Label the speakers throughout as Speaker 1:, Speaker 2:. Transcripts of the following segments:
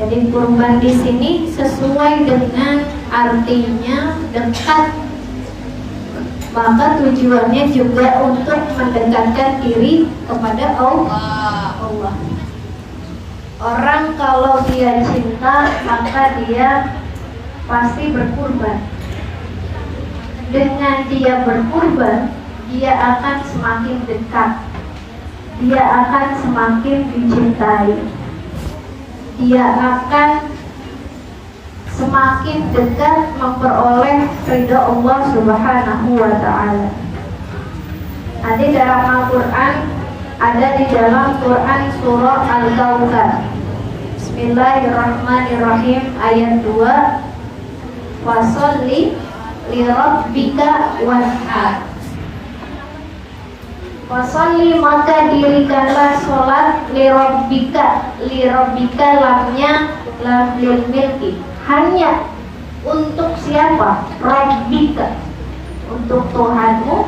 Speaker 1: Jadi kurban di sini sesuai dengan artinya dekat, maka tujuannya juga untuk mendekatkan diri kepada Allah. Orang kalau dia cinta maka dia pasti berkurban. Dengan dia berkurban, dia akan semakin dekat, dia akan semakin dicintai, dia akan semakin dekat memperoleh ridha Allah Subhanahu wa ta'ala. Ada dalam Al-Quran, ada di dalam Quran surah Al-Kautsar. Bismillahirrahmanirrahim, ayat 2. Fasholli lirabbika wanhar. Fasholli, maka dirikanlah sholat, lirabbika, lirabbika lamnya lam lil milki, hanya untuk siapa? Rabbika, untuk Tuhanmu,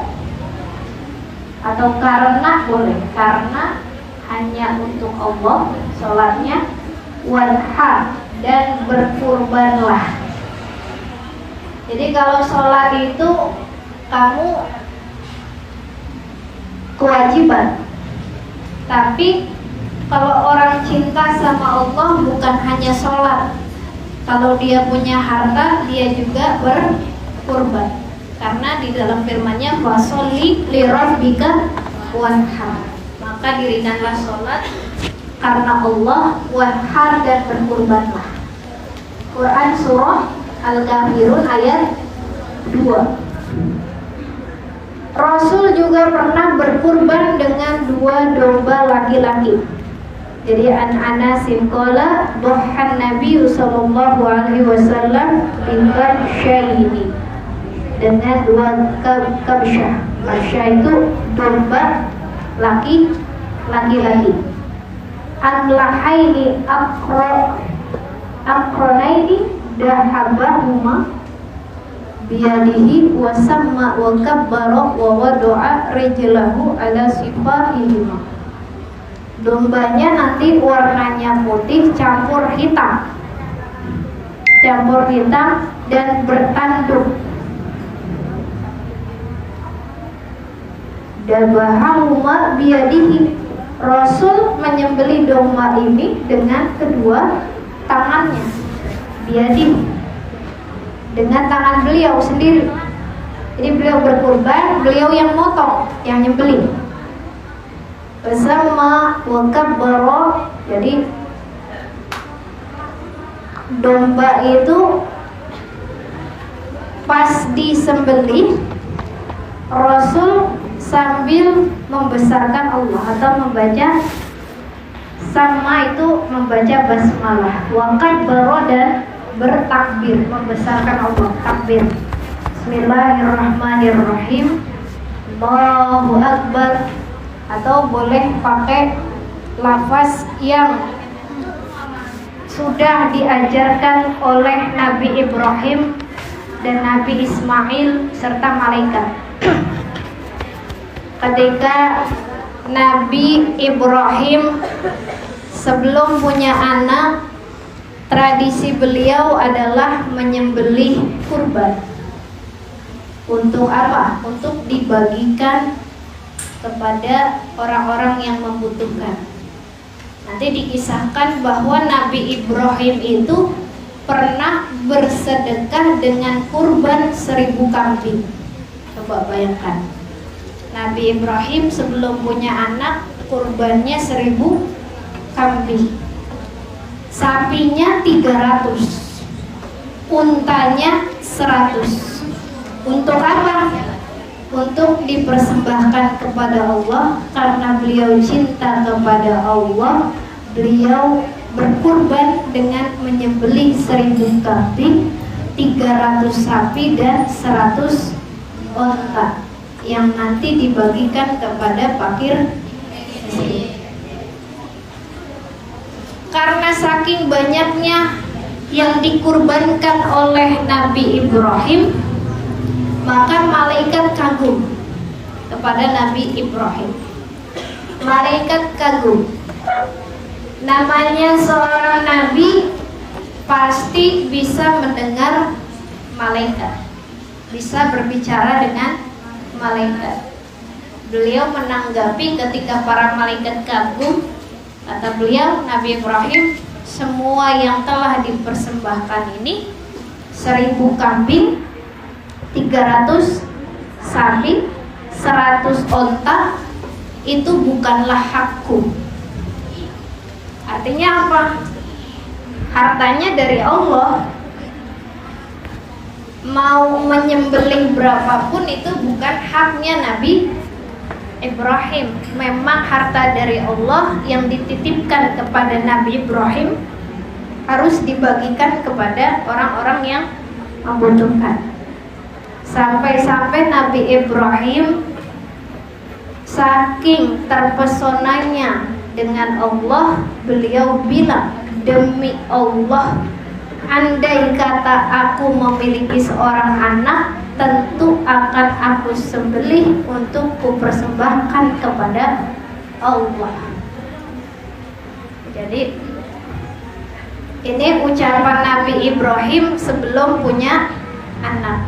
Speaker 1: atau karena boleh, karena hanya untuk Allah sholatnya. Wanhar, dan berkurbanlah. Jadi kalau sholat itu kamu kewajiban, tapi kalau orang cinta sama Allah bukan hanya sholat, kalau dia punya harta dia juga berkurban, karena di dalam firman-Nya fasholli lirabbika wanhar, maka dirikanlah sholat karena Allah, wanhar, dan berkurbanlah. Quran surah Al-Kafirun ayat 2. Rasul juga pernah berkurban dengan 2 domba laki-laki. Jadi an Anasin qala duhan Nabi sallallahu alaihi wasallam bingkar syaini, dengan 2 kabsyah. Kabsyah itu domba laki-laki. An-lahaini akronaini dahabahuma biyadihi wasamma wa kabbara wa wadu'a rijlahu ala sifahihima. Dombanya nanti warnanya putih campur hitam dan bertanduk. Dabahahuma biyadihi, Rasul menyembelih domba ini dengan kedua tangannya. Biyadihi, dengan tangan beliau sendiri. Jadi beliau berkurban, beliau yang motong, yang nyembelih. Bersama wakabbaro, jadi domba itu pas disembelih, Rasul sambil membesarkan Allah atau membaca sama itu membaca basmalah, wakabbaro, dan bertakbir, membesarkan Allah, takbir. Bismillahirrahmanirrahim, Allahu Akbar, atau boleh pakai lafaz yang sudah diajarkan oleh Nabi Ibrahim dan Nabi Ismail serta malaikat. Ketika Nabi Ibrahim sebelum punya anak, tradisi beliau adalah menyembelih kurban. Untuk apa? Untuk dibagikan kepada orang-orang yang membutuhkan. Nanti dikisahkan bahwa Nabi Ibrahim itu pernah bersedekah dengan kurban 1000 kambing. Coba bayangkan, Nabi Ibrahim sebelum punya anak, kurbannya 1000 kambing. Sapinya 300, untanya 100. Untuk apa? Untuk dipersembahkan kepada Allah. Karena beliau cinta kepada Allah, beliau berkurban dengan menyembelih 1000 kambing, 300 sapi, dan 100 unta yang nanti dibagikan kepada fakir miskin. Karena saking banyaknya yang dikurbankan oleh Nabi Ibrahim, maka malaikat kagum kepada Nabi Ibrahim. Malaikat kagum. Namanya seorang nabi pasti bisa mendengar malaikat, bisa berbicara dengan malaikat. Beliau menanggapi ketika para malaikat kagum, kata beliau, Nabi Ibrahim, semua yang telah dipersembahkan ini 1000 kambing, 300 sapi, 100 onta, itu bukanlah hakku. Artinya apa? Hartanya dari Allah. Mau menyembelih berapapun itu bukan haknya Nabi Ibrahim. Memang harta dari Allah yang dititipkan kepada Nabi Ibrahim harus dibagikan kepada orang-orang yang membutuhkan. Sampai-sampai Nabi Ibrahim saking terpesonanya dengan Allah, beliau bilang, demi Allah, andai kata aku memiliki seorang anak, tentu akan aku sembelih untuk kupersembahkan kepada Allah. Jadi ini ucapan Nabi Ibrahim sebelum punya anak.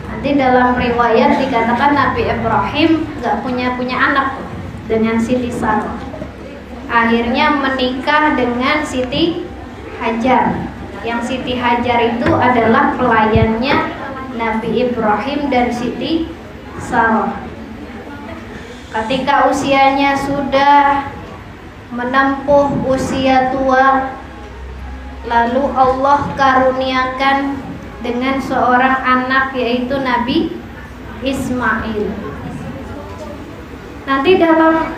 Speaker 1: Nanti dalam riwayat dikatakan Nabi Ibrahim gak punya anak dengan Siti Sarah. Akhirnya menikah dengan Siti Hajar. Yang Siti Hajar itu adalah pelayannya Nabi Ibrahim dan Siti Sarah. Ketika usianya sudah menempuh usia tua, lalu Allah karuniakan dengan seorang anak, yaitu Nabi Ismail. Nanti dalam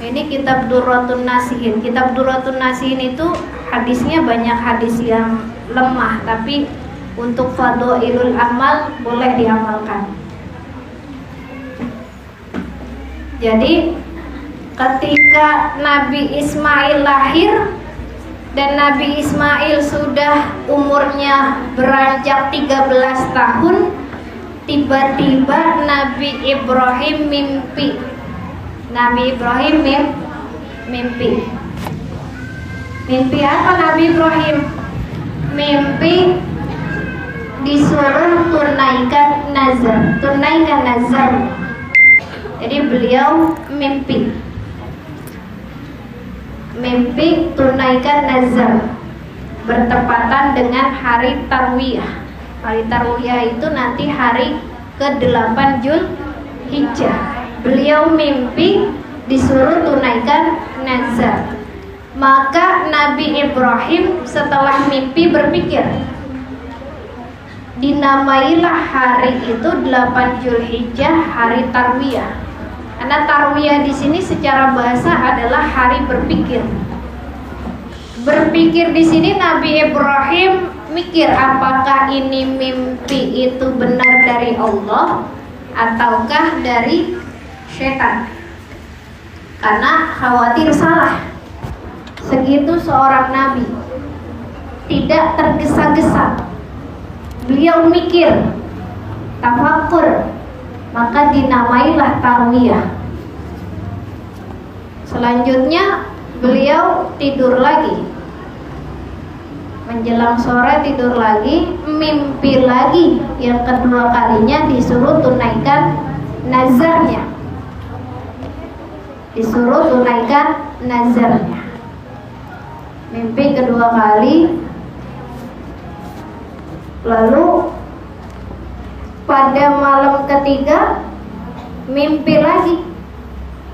Speaker 1: ini kitab Durratun Nasihin. Kitab Durratun Nasihin itu hadisnya banyak hadis yang lemah, tapi untuk fadhailul amal boleh diamalkan. Jadi ketika Nabi Ismail lahir dan Nabi Ismail sudah umurnya beranjak 13 tahun, tiba-tiba Nabi Ibrahim mimpi. Nabi Ibrahim mimpi. Mimpi apa Nabi Ibrahim? Mimpi disuruh tunaikan nazar. Jadi beliau mimpi tunaikan nazar bertepatan dengan hari Tarwiyah. Hari Tarwiyah itu nanti hari ke-8 Zulhijjah. Beliau mimpi disuruh tunaikan nazar. Maka Nabi Ibrahim setelah mimpi berpikir, dinamailah hari itu 8 Zulhijjah hari Tarwiyah. Karena Tarwiyah di sini secara bahasa adalah hari berpikir. Berpikir di sini Nabi Ibrahim mikir apakah ini mimpi itu benar dari Allah ataukah dari setan. Karena khawatir salah. Segitu seorang nabi tidak tergesa-gesa. Beliau mikir, tafakkur, maka dinamailah Tarwiyah. Selanjutnya beliau tidur lagi. Menjelang sore tidur lagi, mimpi lagi. Yang kedua kalinya disuruh tunaikan nazarnya. Mimpi kedua kali. Lalu pada malam ketiga mimpi lagi.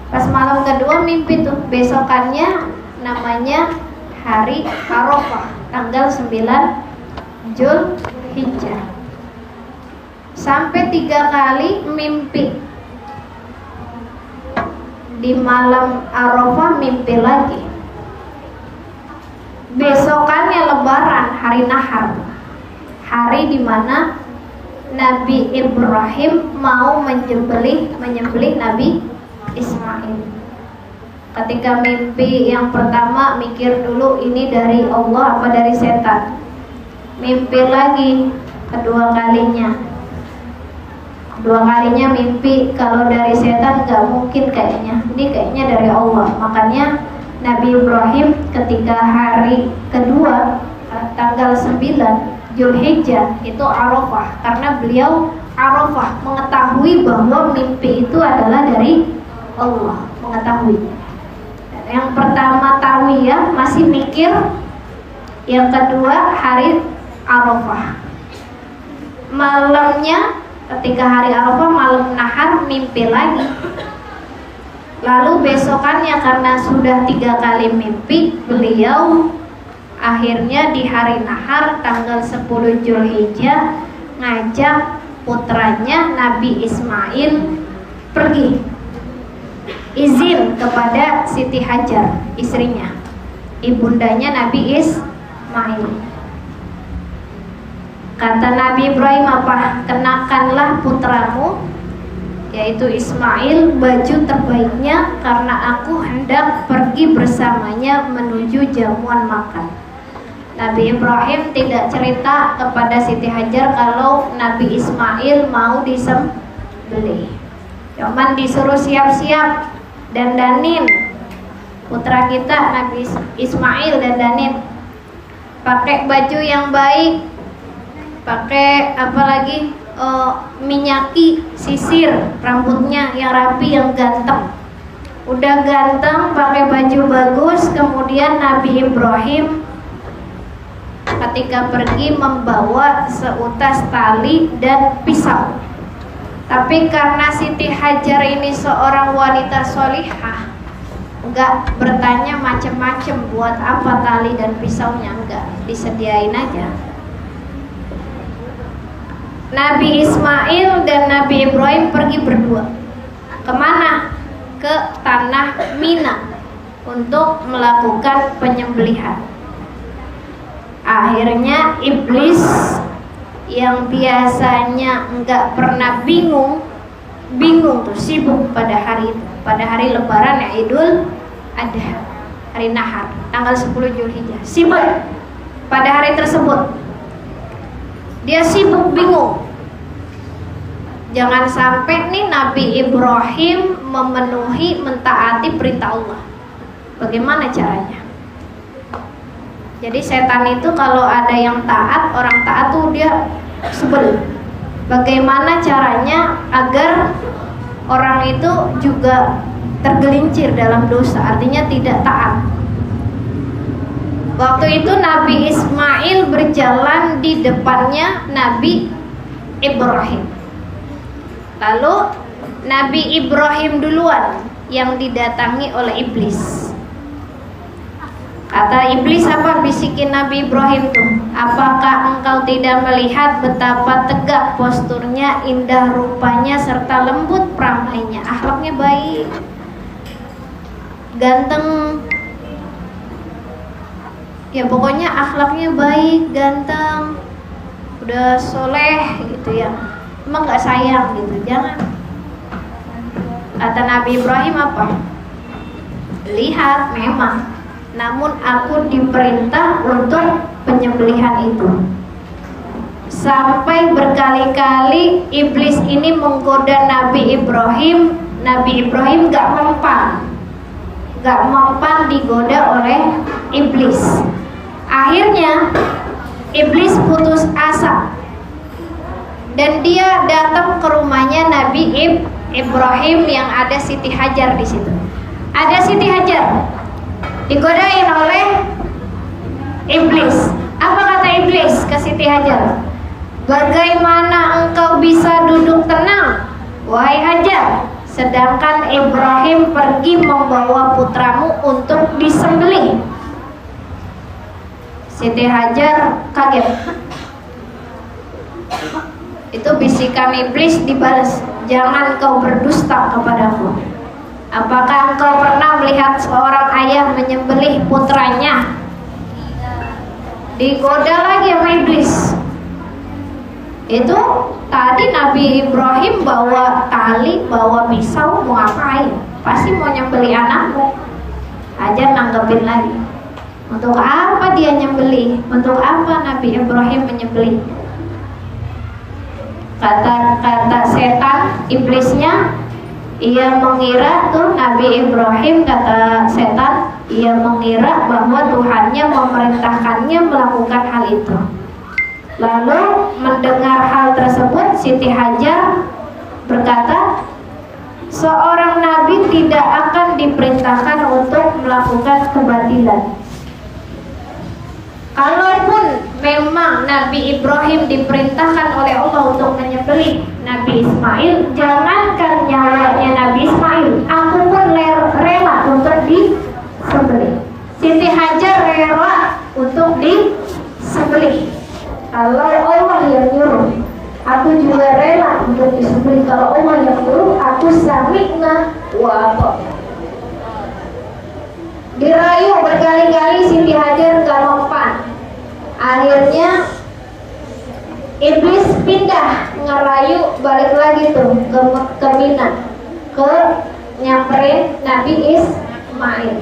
Speaker 1: Pas malam kedua mimpi tuh, besokannya namanya hari Arafah, tanggal 9 Zulhijjah. Sampai 3 kali mimpi. Di malam Arafah mimpi lagi. Besokannya Lebaran, hari Nahar, hari dimana Nabi Ibrahim mau menyembelih Nabi Ismail. Ketika mimpi yang pertama mikir dulu ini dari Allah apa dari setan. Mimpi lagi kedua kalinya mimpi kalau dari setan nggak mungkin kayaknya. Ini kayaknya dari Allah. Makanya Nabi Ibrahim ketika hari kedua tanggal 9 Zulhijjah itu Arafah, karena beliau Arafah mengetahui bahwa mimpi itu adalah dari Allah, mengetahui. Yang pertama tawiyah masih mikir, yang kedua hari Arafah. Malamnya ketika hari Arafah malam nahar mimpi lagi. Lalu besokannya karena sudah 3 kali mimpi, beliau akhirnya di hari nahar tanggal 10 Zulhijjah ngajak putranya Nabi Ismail pergi, izin kepada Siti Hajar, istrinya, ibundanya Nabi Ismail. Kata Nabi Ibrahim apa? Kenakanlah putramu, yaitu Ismail, baju terbaiknya karena aku hendak pergi bersamanya menuju jamuan makan. Nabi Ibrahim tidak cerita kepada Siti Hajar kalau Nabi Ismail mau disembelih. Cuman disuruh siap-siap, dandanin putra kita Nabi Ismail, dandanin pakai baju yang baik, pakai apalagi minyaki, sisir rambutnya yang rapi, yang ganteng. Udah ganteng, pakai baju bagus. Kemudian Nabi Ibrahim ketika pergi membawa seutas tali dan pisau. Tapi karena Siti Hajar ini seorang wanita solihah, enggak bertanya macam-macam buat apa tali dan pisaunya, enggak, disediain aja. Nabi Ismail dan Nabi Ibrahim pergi berdua. Kemana? Ke tanah Mina untuk melakukan penyembelihan. Akhirnya iblis yang biasanya enggak pernah bingung tuh, sibuk pada hari itu, pada hari Lebaran ya, Idul Adha, hari nahar tanggal 10 Zulhijjah, sibuk pada hari tersebut. Dia sibuk bingung, jangan sampai nih Nabi Ibrahim memenuhi, mentaati perintah Allah. Bagaimana caranya? Jadi setan itu kalau ada yang taat, orang taat tuh dia sebel. Bagaimana caranya agar orang itu juga tergelincir dalam dosa, artinya tidak taat. Waktu itu Nabi Ismail berjalan di depannya Nabi Ibrahim. Lalu Nabi Ibrahim duluan yang didatangi oleh iblis. Kata iblis apa? Bisikin Nabi Ibrahim tuh, apakah engkau tidak melihat betapa tegak posturnya, indah rupanya, serta lembut peramainya, akhlaknya baik, ganteng. Ya pokoknya akhlaknya baik, ganteng, udah soleh gitu ya. Emang gak sayang gitu? Jangan. Kata Nabi Ibrahim apa? Lihat memang, namun aku diperintah untuk penyembelihan itu. Sampai berkali-kali iblis ini menggoda Nabi Ibrahim. Nabi Ibrahim gak mempan digoda oleh iblis. Akhirnya iblis putus asa dan dia datang ke rumahnya Nabi Ibrahim yang ada Siti Hajar di situ. Ada Siti Hajar digodain oleh iblis. Apa kata iblis ke Siti Hajar? Bagaimana engkau bisa duduk tenang, wahai Hajar, sedangkan Ibrahim pergi membawa putramu untuk disembelih? Siti Hajar kaget. Itu bisikan iblis dibalas, jangan kau berdusta kepadaku. Apakah engkau pernah melihat seorang ayah menyembelih putranya? Digoda lagi sama iblis. Itu tadi Nabi Ibrahim bawa tali, bawa pisau, mau ngapain? Pasti mau nyembelih anakmu. Hajar nanggepin lagi, untuk apa dia nyembelih? Untuk apa Nabi Ibrahim menyembelih? Kata setan iblisnya, Ia mengira tuh Nabi Ibrahim, kata setan, ia mengira bahwa Tuhannya memerintahkannya melakukan hal itu. Lalu mendengar hal tersebut, Siti Hajar berkata, seorang nabi tidak akan diperintahkan untuk melakukan kebatilan. Kalaupun memang Nabi Ibrahim diperintahkan oleh Allah untuk menyembelih Nabi Ismail, jangankan nyawanya Nabi Ismail, aku pun rela untuk disembelih. Siti Hajar rela untuk disembelih. Kalau Allah yang nyuruh, aku juga rela untuk disembelih. Kalau Allah yang nyuruh, aku sami'na wa ata'na. Dirayu berkali-kali, Siti Hajar gak mempan. Akhirnya iblis pindah, ngerayu balik lagi tuh ke Mina, ke nyamperin Nabi Ismail.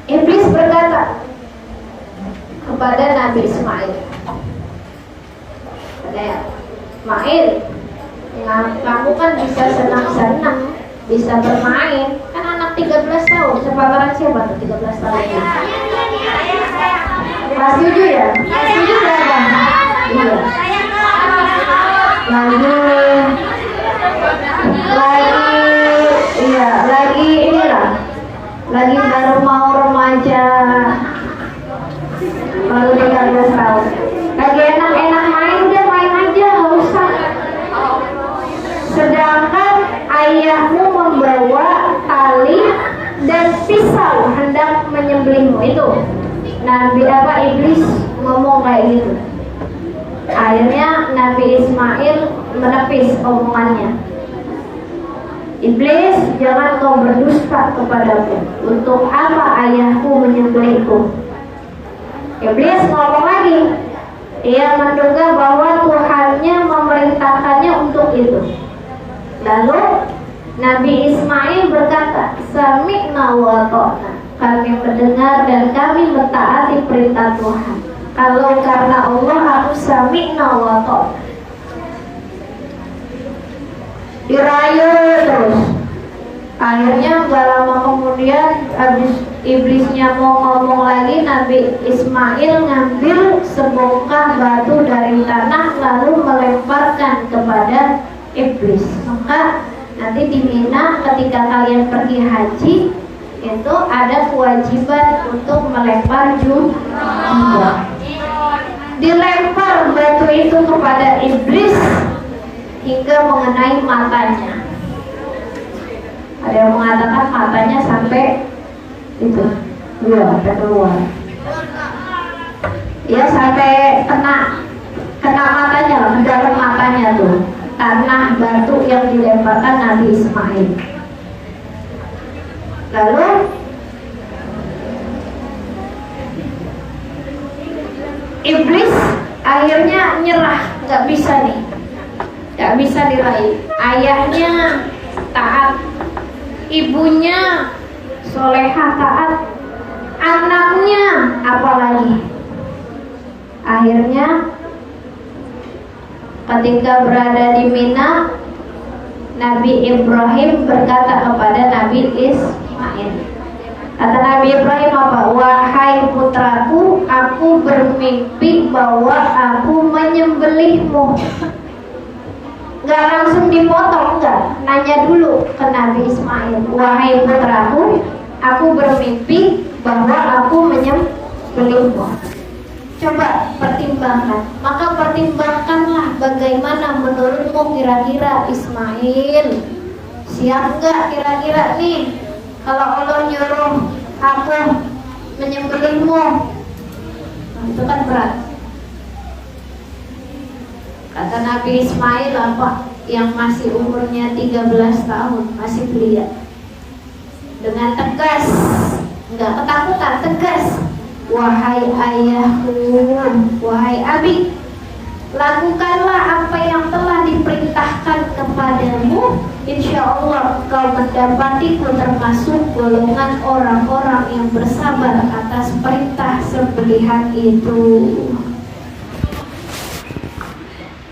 Speaker 1: Iblis berkata kepada Nabi Ismail, Ismail, kamu kan bisa senang-senang, bisa bermain, kan anak 13 tahun, sepantaran siapa tuh 13 tahun? Mas setuju ya? Setuju gak kan? Iya. Lagi inilah, lagi baru mau remaja, baru 13 tahun. Lagi enak-enak main, udah main aja, gak usah. Sedangkan ayahmu membawa tali dan pisau hendak menyembelihmu. Itu Nabi Iblis ngomong kayak gitu. Akhirnya Nabi Ismail menepis omongannya. Iblis, jangan kau berdusta kepadaku. Untuk apa ayahku menyembelihku? Iblis ngomong lagi. Ia menduga bahwa Tuhannya memerintahkannya untuk itu. Lalu Nabi Ismail berkata, sami'na wa ata'na. Kami mendengar dan kami mentaati perintah Tuhan. Kalau karena Allah, aku sami'na wa ata'na. Dirayu terus. Akhirnya gak lama kemudian, habis iblisnya mau ngomong lagi, Nabi Ismail ngambil sebongkah batu dari tanah lalu melemparkan kepada iblis. Maka nanti di Mina ketika kalian pergi haji, itu ada kewajiban untuk melempar jumrah. Dilempar batu itu kepada iblis hingga mengenai matanya. Ada yang mengatakan matanya sampai itu, sampai keluar. Ya sampai kena matanya, ke dalam matanya tuh, karena batu yang dilemparkan Nabi Ismail. Lalu iblis akhirnya nyerah, nggak bisa nih, nggak bisa diraih. Ayahnya taat, ibunya solehah taat, anaknya apalagi. Akhirnya ketika berada di Mina, Nabi Ibrahim berkata kepada Nabi Ismail. Kata Nabi Ibrahim apa? Wahai putraku, aku bermimpi bahwa aku menyembelihmu. Gak langsung dipotong, enggak. Nanya dulu ke Nabi Ismail. Wahai putraku, aku bermimpi bahwa aku menyembelihmu. Coba pertimbangkan. Maka pertimbangkanlah bagaimana menurutmu kira-kira Ismail siap enggak kira-kira nih kalau Allah nyuruh aku menyembelihmu. Nah, itu kan berat. Kata Nabi Ismail apa? Yang masih umurnya 13 tahun, masih belia. Dengan tegas, enggak ketakutan, tegas. Wahai ayahku, wahai abi, lakukanlah apa yang telah diperintahkan kepadamu. Insya Allah kau mendapatiku termasuk golongan orang-orang yang bersabar atas perintah sembelihan itu.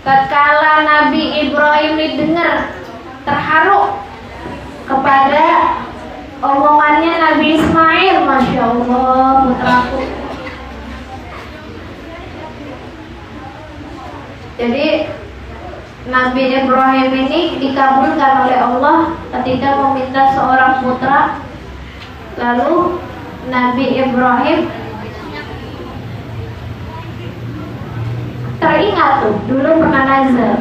Speaker 1: Tatkala Nabi Ibrahim didengar terharu kepada omongannya Nabi Ismail. Masya Allah, putraku. Jadi Nabi Ibrahim ini dikabulkan oleh Allah ketika meminta seorang putra. Lalu Nabi Ibrahim teringat tuh, dulu pernah nazar.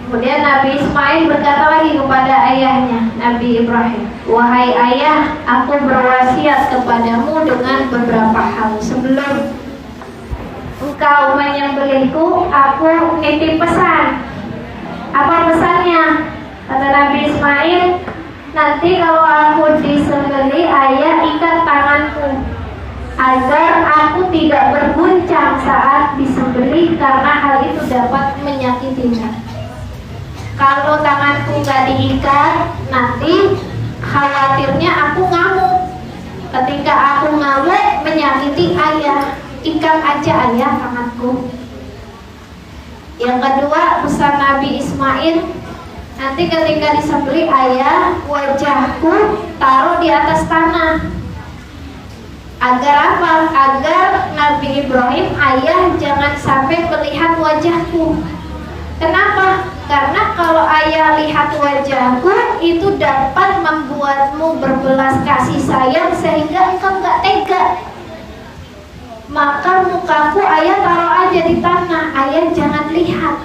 Speaker 1: Kemudian Nabi Ismail berkata lagi kepada ayahnya, Nabi Ibrahim, "Wahai ayah, aku berwasiat kepadamu dengan beberapa hal. Sebelum engkau menyembelihku, aku nitip pesan." Apa pesannya? Kata Nabi Ismail, "Nanti kalau aku disembelih, ayah ikat tanganku agar aku tidak berguncang saat disembelih, karena hal itu dapat menyakitinya. Kalau tanganku nggak diikat, nanti khawatirnya aku ngamuk. Ketika aku ngamuk menyakiti ayah, ikat aja ayah tanganku." Yang kedua, pesan Nabi Ismail, nanti ketika disembelih ayah, wajahku taruh di atas tanah. Agar apa? Agar Nabi Ibrahim, ayah jangan sampai melihat wajahku. Kenapa? Karena kalau ayah lihat wajahku, itu dapat membuatmu berbelas kasih sayang sehingga engkau nggak tega. Maka mukaku ayah taruh aja di tanah, ayah jangan lihat.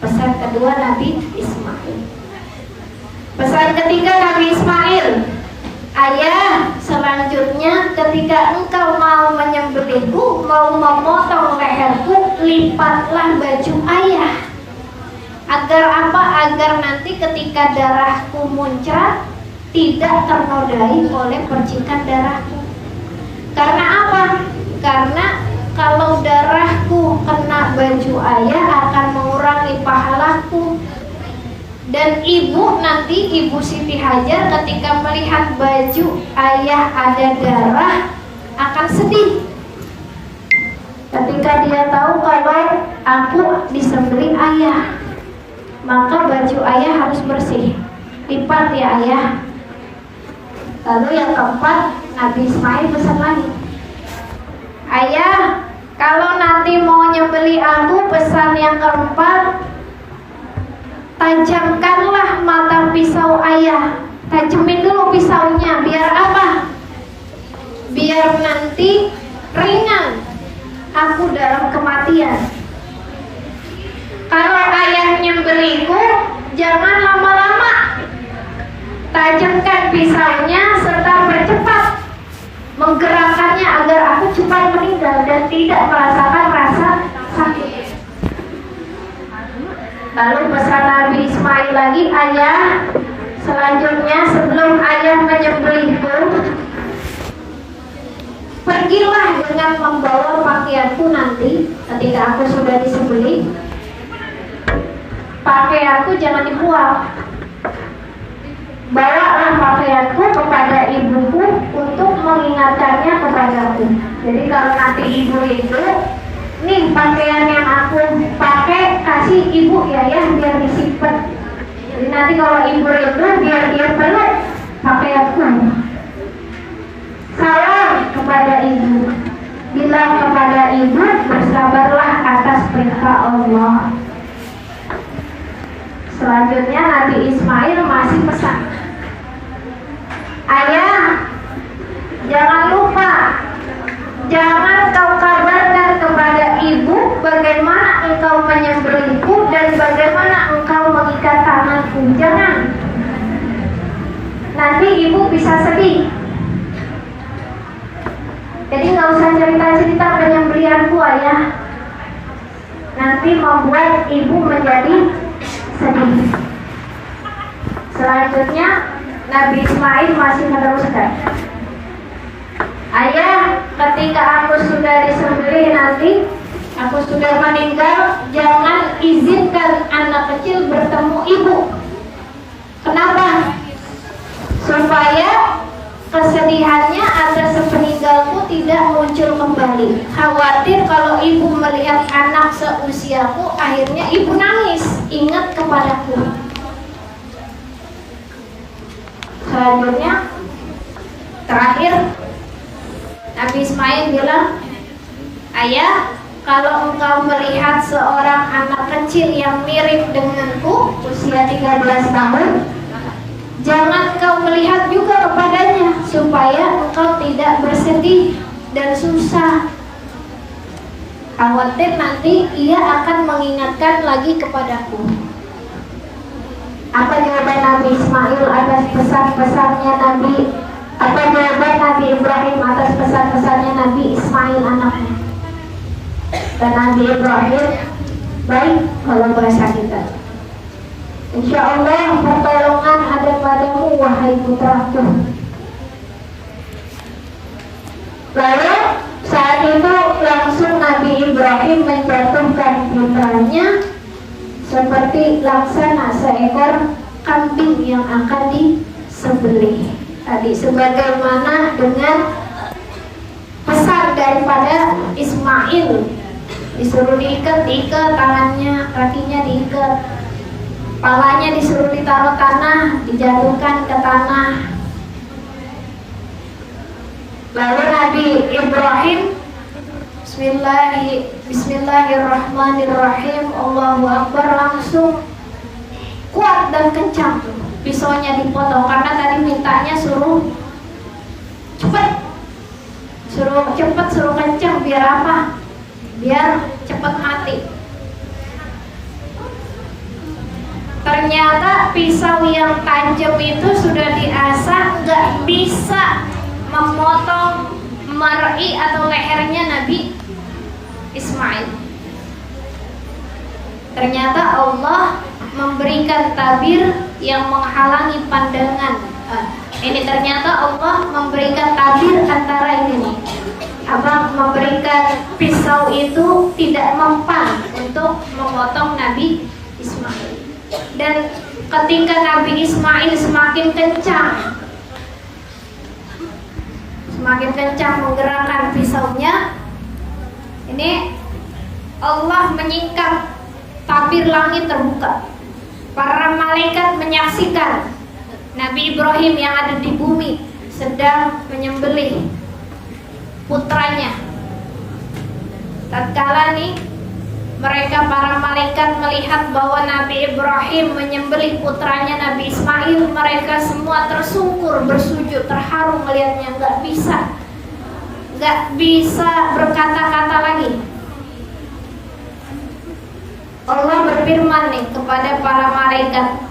Speaker 1: Pesan kedua Nabi Ismail. Pesan ketiga Nabi Ismail, ayah, selanjutnya ketika engkau mau menyembelihku, mau memotong leherku, lipatlah baju ayah. Agar apa? Agar nanti ketika darahku muncrat, tidak ternodai oleh percikan darahku. Karena apa? Karena kalau darahku kena baju ayah akan mengurangi pahalaku. Dan ibu nanti, Ibu Siti Hajar ketika melihat baju ayah ada darah akan sedih. Ketika dia tahu kalau aku disembelih ayah, maka baju ayah harus bersih. Lipat ya ayah. Lalu yang keempat, Nabi Ismail pesan lagi, ayah, kalau nanti mau nyembelih aku, pesan yang keempat, tajamkanlah mata pisau ayah. Tajemin dulu pisaunya. Biar apa? Biar nanti ringan aku dalam kematian. Kalau ayah nyembelihku, jangan lama-lama. Tajamkan pisaunya serta percepat menggerakkannya agar aku cepat meninggal dan tidak merasakan rasa sakit. Lalu pesan Nabi Ismail lagi, ayah, selanjutnya sebelum ayah menyembelihku, pergilah dengan membawa pakaianku nanti ketika aku sudah disembelih. Pakaianku jangan dibuang. Bawalah pakaianku kepada ibuku untuk mengingatkannya kepadaku. Jadi kalau nanti ibu itu, nih pakaian yang aku pakai, kasih ibu ya biar disimpan. Jadi nanti kalau ibu itu biar dia peluk pakaianku. Salam kepada ibu, bilang kepada ibu, bersabarlah atas perintah Allah. Selanjutnya Nabi Ismail masih pesan, ayah, jangan lupa, jangan kau kabarkan kepada ibu bagaimana engkau menyembelihku dan bagaimana engkau mengikat tanganku. Jangan, nanti ibu bisa sedih. Jadi nggak usah cerita-cerita penyembelihanku ayah, nanti membuat ibu menjadi sedih. Selanjutnya Nabi Ismail masih meneruskan, ayah, ketika aku sudah disembelih nanti, aku sudah meninggal, jangan izinkan anak kecil bertemu ibu. Kenapa? Supaya kesedihannya atas sepeninggalku tidak muncul muncul kembali. Khawatir kalau ibu melihat anak seusiaku, akhirnya ibu nangis, ingat kepadaku. Selanjutnya, terakhir, Nabi Ismail bilang, ayah, kalau engkau melihat seorang anak kecil yang mirip denganku, usia 13 tahun, jangan kau melihat juga kepadanya, supaya engkau tidak bersedih dan susah. Khawatir nanti ia akan mengingatkan lagi kepadaku. Apa jawaban Nabi Ismail atas pesan-pesannya Nabi? Apa jawaban Nabi Ibrahim atas pesan-pesannya Nabi Ismail anaknya? Dan Nabi Ibrahim, baik kalau bahasa kita, insya Allah pertolongan ada padamu wahai putraku. Lalu saat itu langsung Nabi Ibrahim menjatuhkan putranya seperti laksana seekor kambing yang akan disembelih. Tadi sebagaimana dengan pesan daripada Ismail, disuruh diikat tangannya, kakinya diikat, kepalanya disuruh ditaruh tanah, dijatuhkan ke tanah. Lalu Nabi Ibrahim Bismillahirrahmanirrahim, Allahu Akbar, langsung kuat dan kencang pisaunya dipotong, karena tadi mintanya suruh cepat, suruh kencang, biar apa? Biar cepat mati. Ternyata pisau yang tajam itu sudah diasah, nggak bisa memotong mar'i atau lehernya Nabi Ismail. Ternyata Allah memberikan tabir yang menghalangi pandangan. Ini ternyata Allah memberikan tabir antara ini nih. Abang memberikan pisau itu tidak mempan untuk memotong Nabi Ismail. Dan ketika Nabi Ismail semakin kencang menggerakkan pisaunya, ini Allah menyingkap, tabir langit terbuka. Para malaikat menyaksikan Nabi Ibrahim yang ada di bumi sedang menyembelih putranya. Tatkala nih mereka para malaikat melihat bahwa Nabi Ibrahim menyembelih putranya Nabi Ismail, mereka semua tersungkur, bersujud, terharu melihatnya, nggak bisa berkata-kata lagi. Allah berfirman nih kepada para malaikat,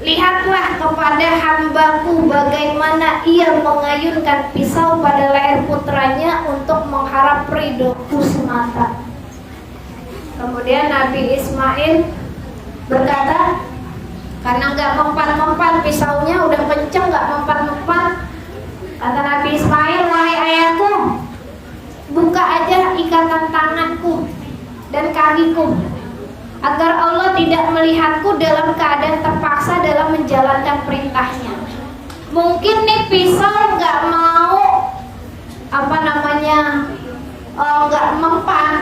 Speaker 1: lihatlah kepada hambaku bagaimana ia mengayunkan pisau pada leher putranya untuk mengharap ridhoku semata. Kemudian Nabi Ismail berkata, karena nggak mempan-mempan pisaunya, udah kenceng nggak mempan-mempan, kata Nabi Ismail, wahai ayahku, buka aja ikatan tanganku dan kakiku, agar Allah tidak melihatku dalam keadaan terpaksa dalam menjalankan perintahnya. Mungkin nih pisau nggak mau nggak mempan,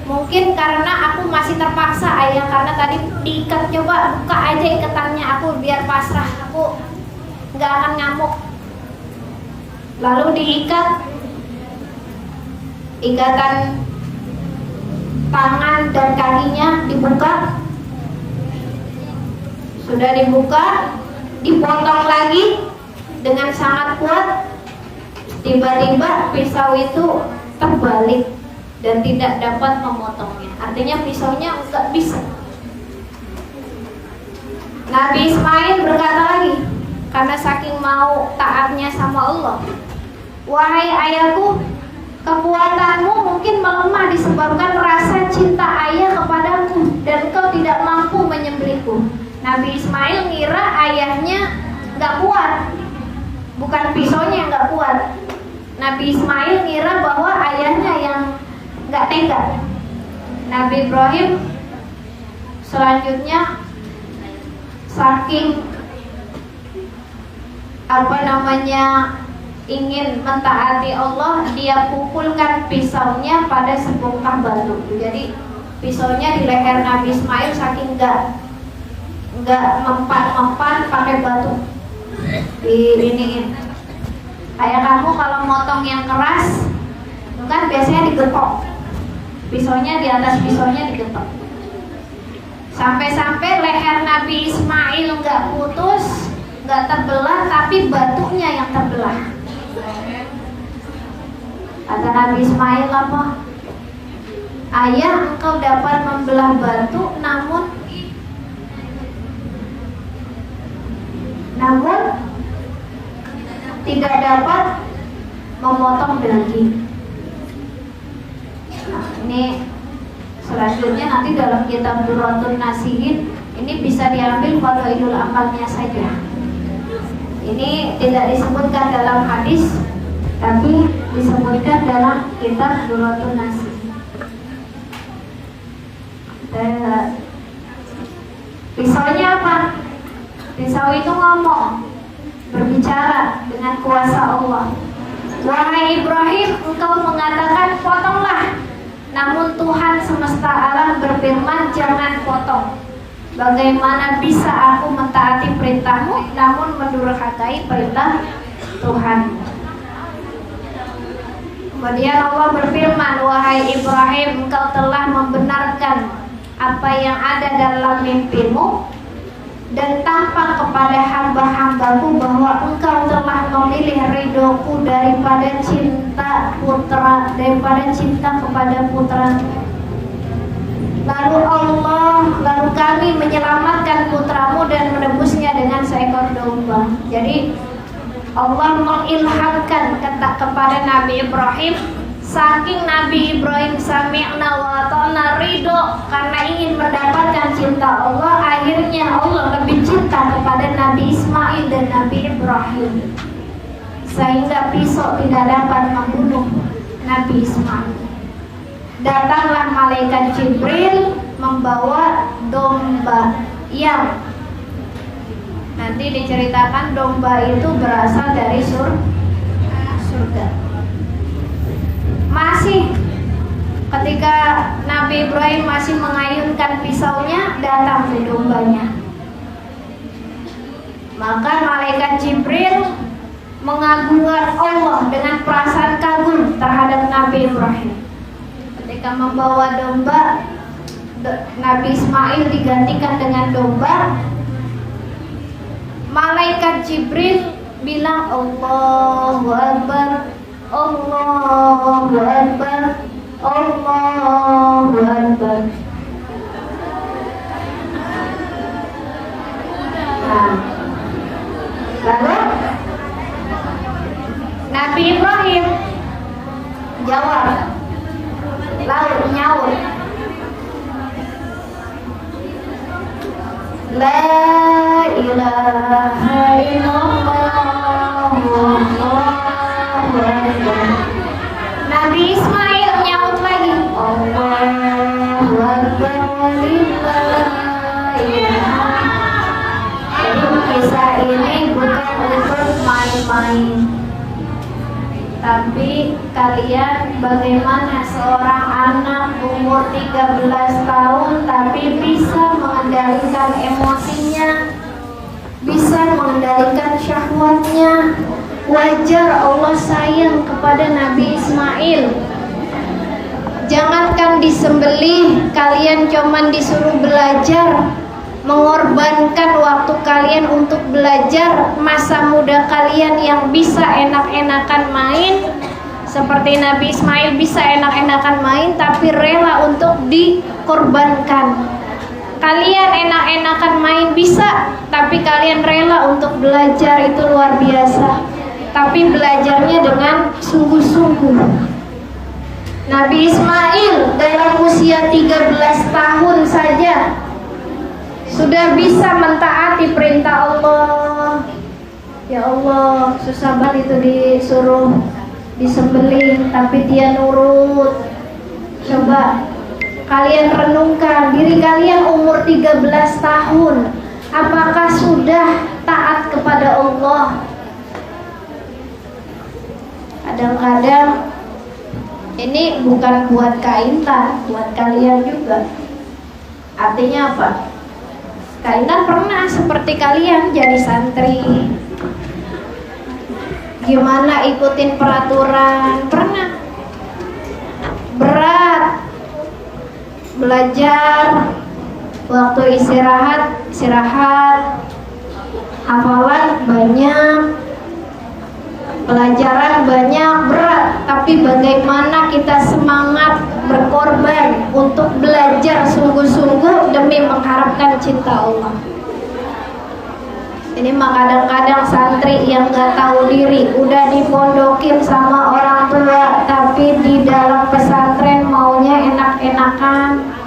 Speaker 1: mungkin karena aku masih terpaksa ayah, karena tadi diikat, coba buka aja ikatannya aku biar pasrah, aku nggak akan ngamuk. Lalu diikat ikatan tangan dan kakinya, dibuka. Sudah dibuka, dipotong lagi dengan sangat kuat. Tiba-tiba pisau itu terbalik dan tidak dapat memotongnya. Artinya pisaunya nggak bisa. Nabi Ismail berkata lagi, karena saking mau taatnya sama Allah, wahai ayahku, kekuatanmu mungkin melemah disebabkan rasa cinta ayah kepadaku dan kau tidak mampu menyembelihku. Nabi Ismail ngira ayahnya nggak kuat, bukan pisaunya yang nggak kuat. Nabi Ismail ngira bahwa ayahnya yang nggak tega. Nabi Ibrahim selanjutnya saking ingin mentaati Allah, dia pukulkan pisaunya pada sebongkah batu. Jadi pisaunya di leher Nabi Ismail saking nggak mempan pakai batu diiniin. Kayak kamu kalau motong yang keras, itu kan biasanya digetok. Pisaunya di atas pisaunya digetok. Sampai-sampai leher Nabi Ismail nggak putus, nggak terbelah, tapi batunya yang terbelah. Kata Nabi Ismail apa? Ayah, engkau dapat membelah batu, namun tidak dapat memotong daging. Nah, ini selanjutnya nanti dalam kitab Durratun Nasihin ini bisa diambil fadhailul amalnya saja. Ini tidak disebutkan dalam hadis, tapi disebutkan dalam kitab Durratun Nasihin. Pisaunya apa? Pisau itu ngomong, berbicara dengan kuasa Allah. Wahai Ibrahim, engkau mengatakan potonglah, namun Tuhan semesta alam berfirman jangan potong. Bagaimana bisa aku mentaati perintahmu namun mendurhakai perintah Tuhan? Kemudian Allah berfirman, wahai Ibrahim, engkau telah membenarkan apa yang ada dalam mimpimu dan tampak kepada hamba-hambaku bahwa engkau telah memilih ridhoku daripada cinta kepada putra. Lalu kami menyelamatkan putramu dan menebusnya dengan seekor domba. Jadi Allah mengilhamkan kepada Nabi Ibrahim, saking Nabi Ibrahim sami'na wa ta'na ridho karena ingin mendapatkan cinta Allah, akhirnya Allah lebih cinta kepada Nabi Ismail dan Nabi Ibrahim sehingga pisau tidak dapat membunuh Nabi Ismail. Datanglah malaikat Jibril membawa domba yang nanti diceritakan domba itu berasal dari surga. Masih ketika Nabi Ibrahim masih mengayunkan pisaunya, datang si dombanya. Maka malaikat Jibril mengagungkan Allah dengan perasaan kagum terhadap Nabi Ibrahim. Ketika membawa domba, Nabi Ismail digantikan dengan domba, malaikat Jibril bilang Allahu Akbar, Allahu Akbar, Allahu Akbar. Nah, lalu Nabi Ibrahim jawab, lalu nyaut, La ilaha illallah Allahu Akbar. Nabi Ismail nyaut lagi, Allahu Akbar walillahi hamd. Jadi kisah ini bukan untuk main-main, tapi kalian bagaimana seorang anak umur 13 tahun tapi bisa mengendalikan emosinya, bisa mengendalikan syahwatnya. Wajar Allah sayang kepada Nabi Ismail. Jangankan disembelih, kalian cuman disuruh belajar, mengorbankan waktu kalian untuk belajar, masa muda kalian yang bisa enak-enakan main, seperti Nabi Ismail bisa enak-enakan main tapi rela untuk dikorbankan. Kalian enak-enakan main bisa, tapi kalian rela untuk belajar, itu luar biasa. Tapi belajarnya dengan sungguh-sungguh. Nabi Ismail dalam usia 13 tahun saja sudah bisa mentaati perintah Allah. Ya Allah, susah banget itu disuruh disembelih tapi dia nurut. Coba kalian renungkan diri kalian umur 13 tahun, apakah sudah taat kepada Allah? Kadang-kadang ini bukan buat Kak Intan, buat kalian juga. Artinya apa? Kak Intan pernah seperti kalian jadi santri. Gimana ikutin peraturan? Pernah. Berat. Belajar. Waktu istirahat. Hafalan banyak. Pelajaran banyak, berat. Tapi bagaimana kita semangat berkorban untuk belajar sungguh-sungguh demi mengharapkan cinta Allah. Ini mah kadang-kadang santri yang gak tahu diri, udah dipondokin sama orang tua, tapi di dalam pesantren maunya enak-enakan.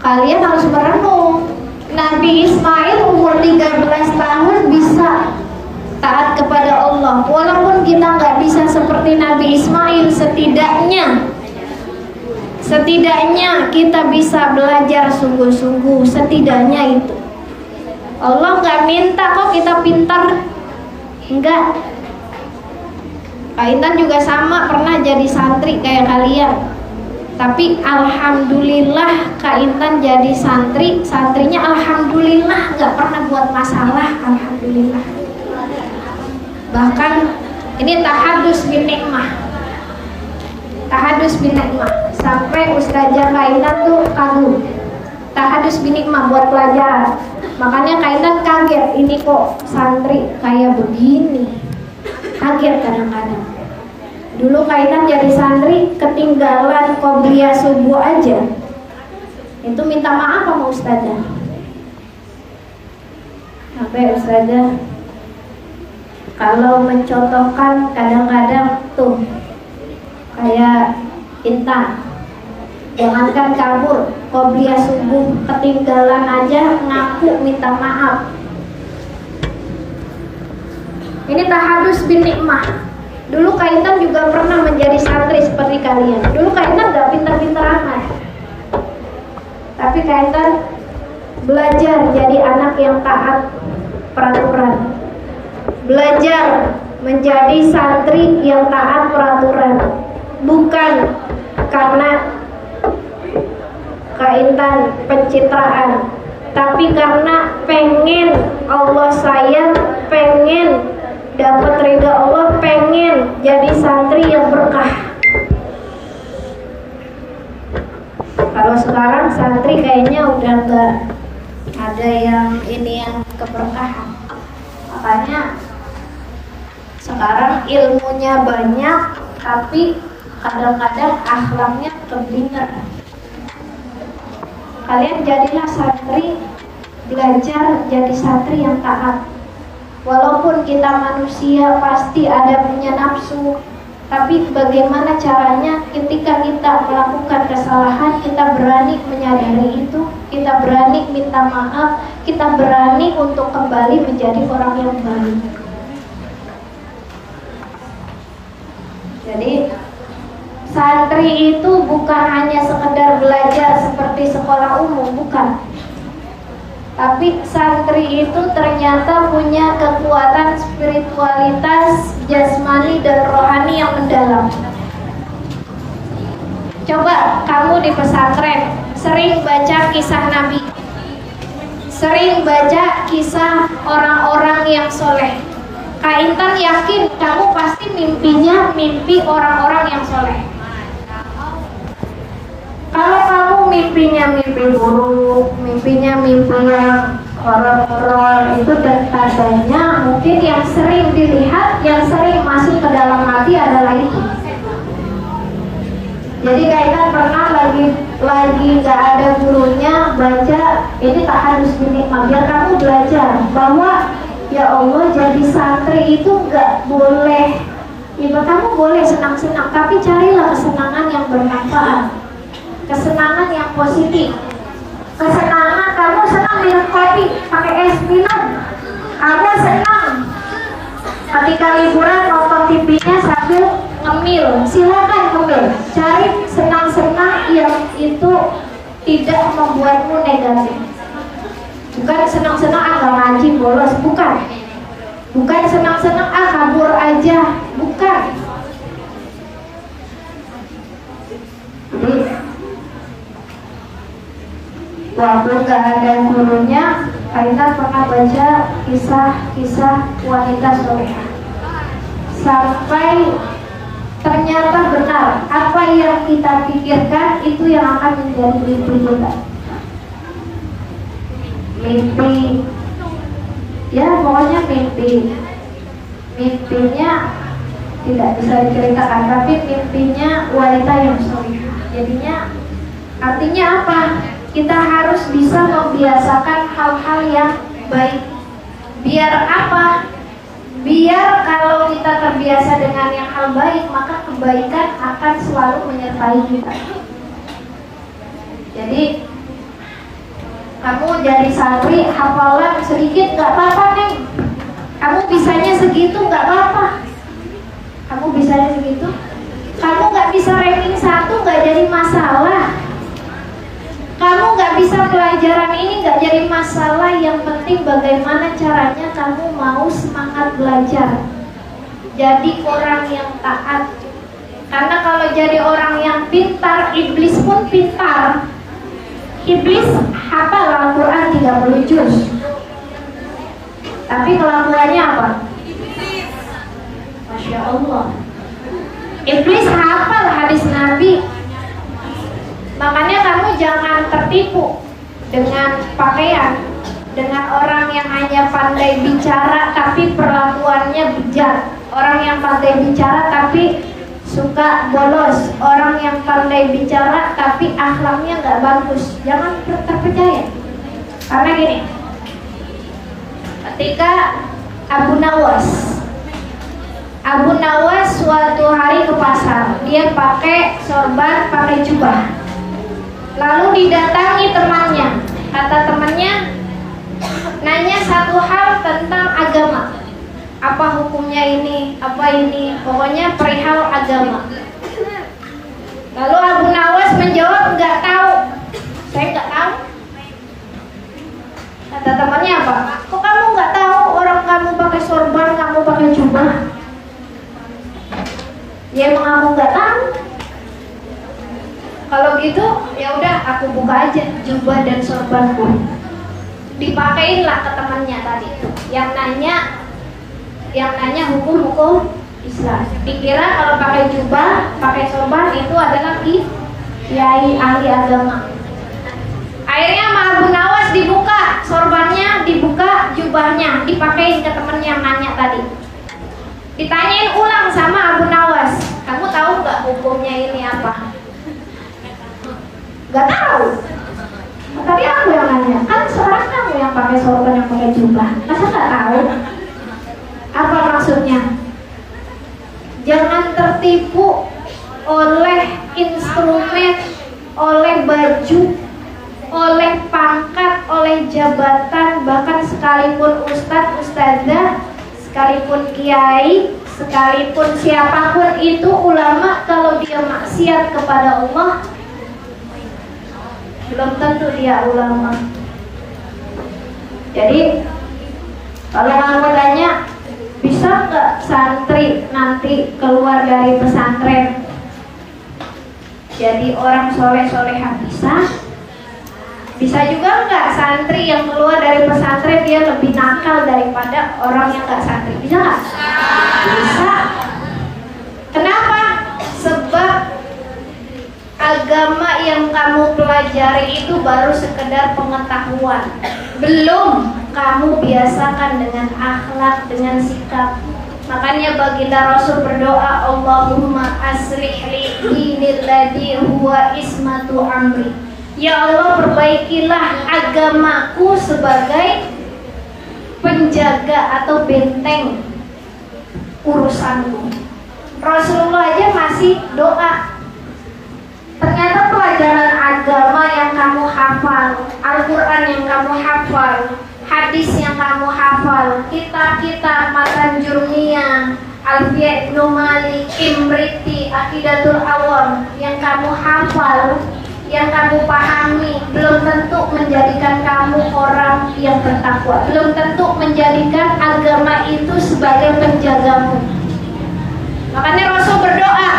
Speaker 1: Kalian harus merenung. Nabi Ismail umur 13 tahun bisa taat kepada Allah. Walaupun kita gak bisa seperti Nabi Ismail, setidaknya kita bisa belajar sungguh-sungguh. Setidaknya itu. Allah gak minta kok kita pintar. Enggak. Kak Intan juga sama, pernah jadi santri kayak kalian. Tapi alhamdulillah Kak Intan jadi santrinya alhamdulillah gak pernah buat masalah, alhamdulillah. Bahkan ini tahadus bin nikmah. Sampai Ustazah Kak Intan tuh kagum. Tahadus bin nikmah buat pelajaran. Makanya Kak Intan kaget, ini kok santri kayak begini. Kaget kadang-kadang. Dulu Kak Intan jadi santri ketinggalan qobliyah subuh aja, itu minta maaf sama Ustazah. Sampai Ustazah kalau mencontohkan kadang-kadang tuh kayak Intan, jangankan kabur, qobliyah subuh ketinggalan aja ngaku minta maaf. Ini tahadus bin nikmah. Dulu Kak Intan juga pernah menjadi santri seperti kalian. Dulu Kak Intan gak pintar-pintar amat, tapi Kak Intan belajar jadi anak yang taat peraturan. Belajar menjadi santri yang taat peraturan. Bukan karena Kak Intan pencitraan, tapi karena pengen Allah sayang, pengen dapat ridha Allah, pengen jadi santri yang berkah. Kalau sekarang santri kayaknya udah gak ada yang ini yang keberkahan. Makanya sekarang ilmunya banyak, tapi kadang-kadang akhlaknya terbingar. Kalian jadilah santri, belajar jadi santri yang taat. Walaupun kita manusia pasti ada punya nafsu, tapi bagaimana caranya ketika kita melakukan kesalahan, kita berani menyadari itu, kita berani minta maaf, kita berani untuk kembali menjadi orang yang baik. Jadi santri itu bukan hanya sekedar belajar seperti sekolah umum, bukan. Tapi santri itu ternyata punya kekuatan spiritualitas jasmani dan rohani yang mendalam. Coba kamu di pesantren sering baca kisah Nabi, sering baca kisah orang-orang yang soleh. Kak Intan yakin kamu pasti mimpinya mimpi orang-orang yang soleh. Kalau kamu mimpinya mimpi buruk, mimpinya mimpi yang horor-horor, itu dan tandanya mungkin yang sering dilihat, yang sering masuk ke dalam hati adalah itu. Jadi kaitan pernah lagi nggak ada gurunya baca ini tahadus bin nikmah, biar kamu belajar bahwa ya Allah jadi santri itu nggak boleh. Ya kamu boleh senang-senang, tapi carilah kesenangan yang bermanfaat. Kesenangan yang positif. Kesenangan kamu senang minum kopi pakai es minum, kamu senang ketika liburan nonton TV-nya sambil ngemil, silakan ngemil. Cari senang-senang yang itu tidak membuatmu negatif. Bukan senang-senang nggak ngaji bolos, bukan. Bukan senang-senang kabur aja, bukan. Jadi waktu nggak ada gurunya, kita pernah baca kisah-kisah wanita solehah sampai ternyata benar apa yang kita pikirkan itu yang akan menjadi mimpi kita. Mimpi, ya pokoknya mimpinya tidak bisa diceritakan, tapi mimpinya wanita yang solehah. Jadinya artinya apa? Kita harus bisa membiasakan hal-hal yang baik. Biar apa? Biar kalau kita terbiasa dengan yang hal baik, maka kebaikan akan selalu menyertai kita. Jadi kamu jadi santri, hafalan sedikit nggak apa-apa nih. Kamu bisanya segitu nggak apa-apa. Kamu bisanya segitu. Kamu nggak bisa ranking 1 nggak jadi masalah. Kamu nggak bisa pelajaran ini nggak jadi masalah. Yang penting bagaimana caranya kamu mau semangat belajar. Jadi orang yang taat. Karena kalau jadi orang yang pintar, iblis pun pintar. Iblis hafal Al-Quran 30 juz, tapi kelakuannya apa? Masya Allah. Iblis hafal hadis Nabi. Makanya kamu jangan tertipu dengan pakaian, dengan orang yang hanya pandai bicara tapi perlakuannya bejat, orang yang pandai bicara tapi suka bolos, orang yang pandai bicara tapi akhlaknya nggak bagus. Jangan terpercaya. Karena gini, ketika Abu Nawas suatu hari ke pasar, dia pakai sorban, pakai jubah. Lalu didatangi temannya. Kata temannya, nanya satu hal tentang agama. Apa hukumnya ini, apa ini, pokoknya perihal agama. Lalu Abu Nawas menjawab, nggak tahu. Saya nggak tahu. Kata temannya apa? Kok kamu nggak tahu? Orang kamu pakai sorban, kamu pakai jubah. Dia mengaku nggak tahu. Kalau gitu, ya udah aku buka aja jubah dan sorbanku. Dipakein lah ke temannya tadi. Yang nanya hukum-hukum Islam. Dikira kalau pakai jubah, pakai sorban itu adalah kiai ahli agama. Akhirnya sama Abu Nawas dibuka sorbannya, dibuka jubahnya, dipakein ke temennya yang nanya tadi. Ditanyain ulang sama Abu Nawas, kamu tahu nggak hukumnya ini apa? Gak tahu. Tadi aku yang nanya, kan seorang kamu yang pakai sorban, yang pakai jubah, masa nggak tahu? Apa maksudnya? Jangan tertipu oleh instrumen, oleh baju, oleh pangkat, oleh jabatan, bahkan sekalipun ustadz, ustadzah, sekalipun kiai, sekalipun siapapun itu ulama, kalau dia maksiat kepada Allah, belum tentu dia ulama. Jadi kalau kamu tanya, bisa nggak santri nanti keluar dari pesantren jadi orang soleh-solehah? Bisa juga nggak santri yang keluar dari pesantren dia lebih nakal daripada orang yang nggak santri? Bisa nggak? Bisa. Kenapa? Sebab agama yang kamu pelajari itu baru sekedar pengetahuan, belum kamu biasakan dengan akhlak, dengan sikap. Makanya baginda Rasul berdoa, Allahumma aslih li dinil ladzi huwa ismatu amri. Ya Allah, perbaikilah agamaku sebagai penjaga atau benteng urusanku. Rasulullah aja masih doa. Ternyata pelajaran agama yang kamu hafal, Al-Quran yang kamu hafal, hadis yang kamu hafal, kitab-kitab Matan Jurmiyah, Alfiyah Ibnu Malik, Imriti, Aqidatul Awam yang kamu hafal, yang kamu pahami belum tentu menjadikan kamu orang yang bertakwa, belum tentu menjadikan agama itu sebagai penjagamu. Makanya Rasul berdoa,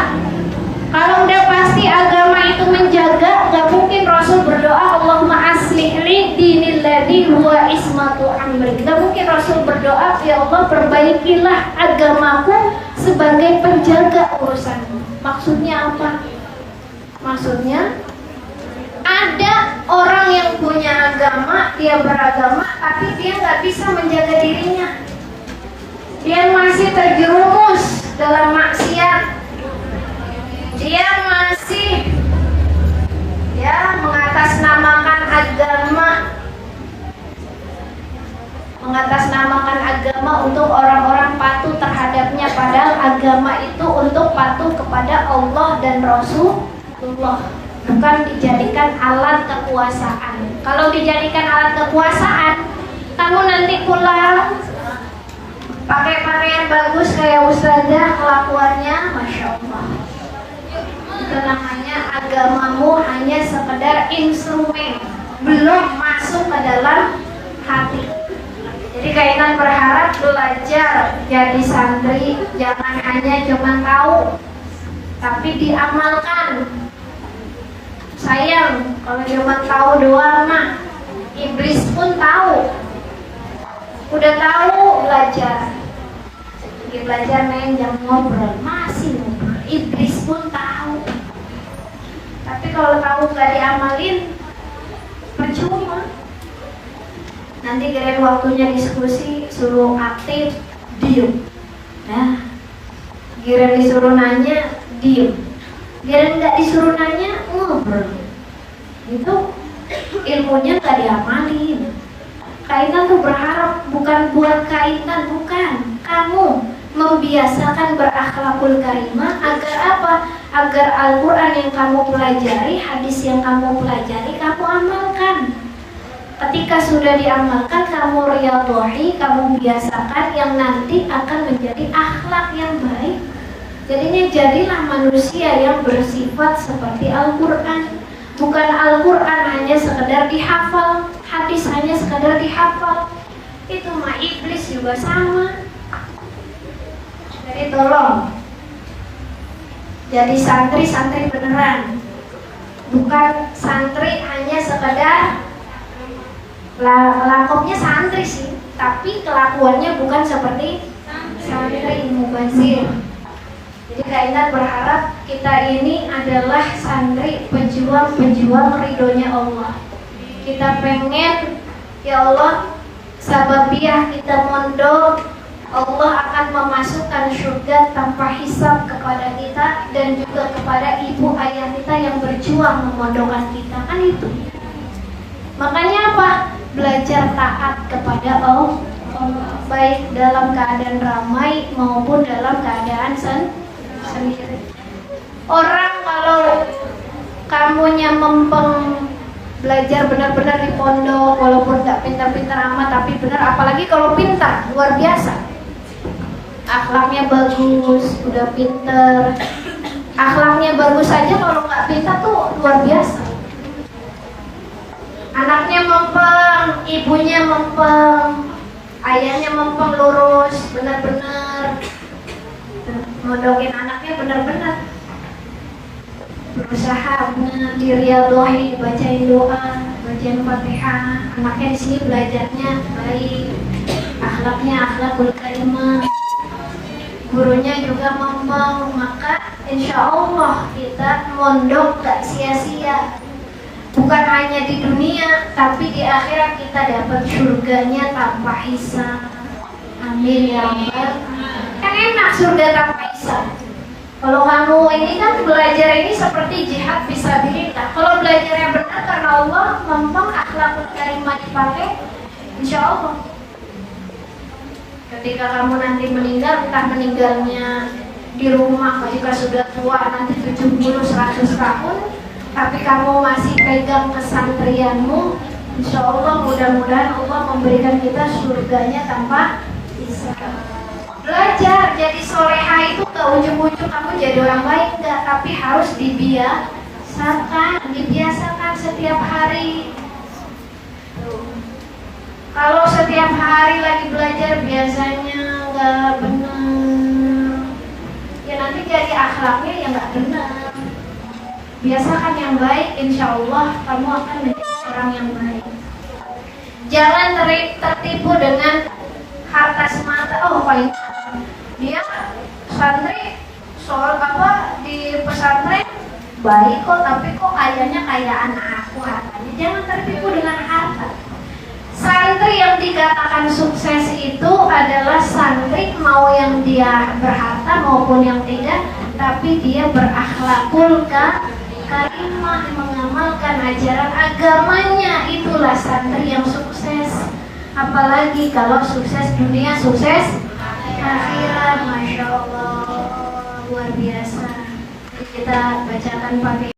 Speaker 1: kalau udah pasti agama itu menjaga, gak mungkin Rasul berdoa Allahumma aslih li dinil ladzi huwa ismatu amri. Gak mungkin Rasul berdoa, ya Allah perbaikilah agamaku sebagai penjaga urusanmu. Maksudnya apa? Maksudnya ada orang yang punya agama, dia beragama, tapi dia gak bisa menjaga dirinya. Dia masih terjerumus dalam maksiat. Dia masih mengatasnamakan agama untuk orang-orang patuh terhadapnya, padahal agama itu untuk patuh kepada Allah dan Rasulullah, bukan dijadikan alat kekuasaan. Kalau dijadikan alat kekuasaan, kamu nanti pulang pakai pakaian bagus kayak ustazah, kelakuannya Masya Allah. Itu namanya agamamu hanya sekedar instrumen, belum masuk ke dalam hati. Jadi Kainan berharap belajar jadi santri jangan hanya cuma tahu, tapi diamalkan. Sayang kalau cuma tahu doang mah, iblis pun tahu. Udah tahu belajar, belajar main jam ngobrol, masih ngobrol. Iblis pun tahu. Tapi kalau tahu gak diamalin, percuma. Nanti kirain waktunya diskusi, suruh aktif, diem. Nah, kirain disuruh nanya, diem. Kirain gak disuruh nanya, ngobrol. Itu ilmunya gak diamalin. Kainan tuh berharap bukan buat Kainan, bukan. Kamu membiasakan berakhlakul karimah agar apa? Agar Al-Quran yang kamu pelajari, hadis yang kamu pelajari, kamu amalkan. Ketika sudah diamalkan, kamu riyadhahi, kamu biasakan yang nanti akan menjadi akhlak yang baik. Jadinya jadilah manusia yang bersifat seperti Al-Quran. Bukan Al-Quran hanya sekedar dihafal, hadis hanya sekedar dihafal. Itu mah iblis juga sama. Jadi tolong jadi santri beneran, bukan santri hanya sekedar lakopnya santri sih, tapi kelakuannya bukan seperti santri mubazir. Jadi Kainan berharap kita ini adalah santri pejuang ridhonya Allah. Kita pengen, ya Allah, sababiah kita mondok, Allah akan memasukkan surga tanpa hisab kepada kita dan juga kepada ibu ayah kita yang berjuang memondokkan kita, kan itu. Makanya apa? Belajar taat kepada Allah, baik dalam keadaan ramai maupun dalam keadaan sendiri. Orang kalau kamunya mempeng belajar benar-benar di pondok, walaupun gak pintar-pintar amat, tapi benar, apalagi kalau pintar, luar biasa. Akhlaknya bagus, udah pinter. Akhlaknya bagus saja kalau nggak pintar tuh luar biasa. Anaknya mempeng, ibunya mempeng, ayahnya mempeng lurus, benar-benar mondokin anaknya benar-benar berusaha diriyadhahi, bacain doa, bacain Fatihah. Anaknya di sini belajarnya baik, akhlaknya akhlakul karimah. Gurunya juga mempeng, maka insya Allah kita mondok gak sia-sia. Bukan hanya di dunia, tapi di akhirat kita dapat surganya tanpa hisab. Amin ya Allah. Kan enak surga tanpa hisab. Kalau kamu ini kan belajar ini seperti jihad fisabilillah. Kalau belajarnya benar karena Allah, mempeng akhlakul karimah dipakai, insya Allah. Ketika kamu nanti meninggal, entah meninggalnya di rumah ketika sudah tua, nanti 70-100 tahun, tapi kamu masih pegang kesantrianmu, insya Allah mudah-mudahan Allah memberikan kita surganya tanpa hisab. Belajar jadi soleha itu ke ujung-ujung kamu jadi orang baik enggak, tapi harus dibiasakan. dibiasakan setiap hari. Kalau setiap hari lagi belajar biasanya nggak benar, ya nanti jadi akhlaknya yang nggak benar. Biasakan yang baik, insya Allah kamu akan menjadi orang yang baik. Jangan tertipu dengan harta semata. Oh, paling dia santri soal apa di pesantren baik kok, tapi kok kayaknya kayak anak aku hartanya. Jangan tertipu dengan harta. Santri yang dikatakan sukses itu adalah santri mau yang dia berharta maupun yang tidak, tapi dia berakhlakul karimah, mengamalkan ajaran agamanya. Itulah santri yang sukses. Apalagi kalau sukses dunia, sukses akhirat. Masya Allah, luar biasa. Kita bacakan Fatihah.